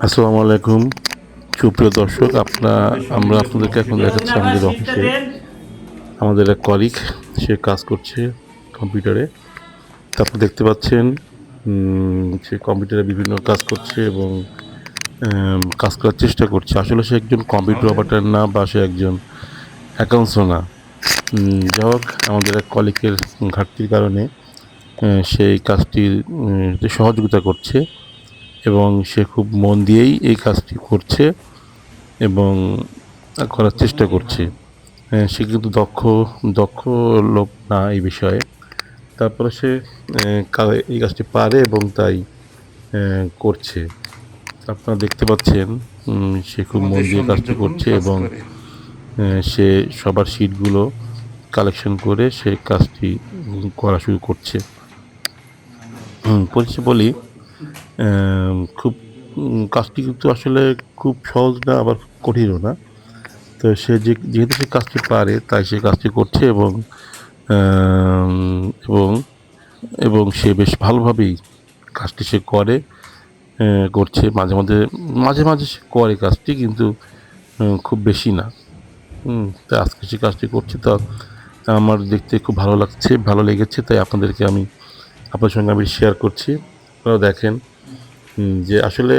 আসসালামু আলাইকুম সুপ্রিয় দর্শক আমাদের আমরা সঙ্গীতের কোনো আপনাদেরকে এখন অসুবিধা হবে দেখাচ্ছি না ভাই, আমাদের সিটটা অফিসে দেন। আমাদের এক কলিগ সে কাজ করছে কম্পিউটারে। তা আপনি দেখতে পাচ্ছেন সে কম্পিউটারে বিভিন্ন কাজ করছে এবং কাজ করার চেষ্টা করছে। আসলে সে একজন কম্পিউটার আমাদের অপারেটর না বা সে একজন অ্যাকাউন্টসও না। যাই হোক আমাদের এক কলিগের ঘাটতির কারণে সে এই কাজটির তে সহযোগিতা করছে এবং সে খুব মন দিয়েই এই কাজটি করছে এবং করার চেষ্টা করছে। হ্যাঁ, সে কিন্তু দক্ষ লোক না এই বিষয়ে। তারপরে সে এই কাজটি পারে এবং তাই করছে। আপনারা দেখতে পাচ্ছেন সে খুব মন আমাদের দিয়ে সঙ্গীত কাজটি যখন করছে কাজ এবং করে, সে সবার শিটগুলো কালেকশন করে সে কাজটি করা শুরু করছে। পরিশেষে বলি খুব কাজটি কিন্তু আসলে খুব সহজ না আবার কঠিনও না। তো সে যেহেতু সে কাজটি পারে তাই সে কাজটি করছে আম এবং এবং সে বেশ ভালোভাবেই কাজটি সে করে করছে। মাঝে মাঝে সে করে কাজটি কিন্তু খুব বেশি না। তো আজকে সে কাজটি করছে তো আমার দেখতে খুব ভালো লাগছে, ভালো লেগেছে তাই আপনাদের সঙ্গে আমি শেয়ার করছি। আপনারা দেখেন যে আসলে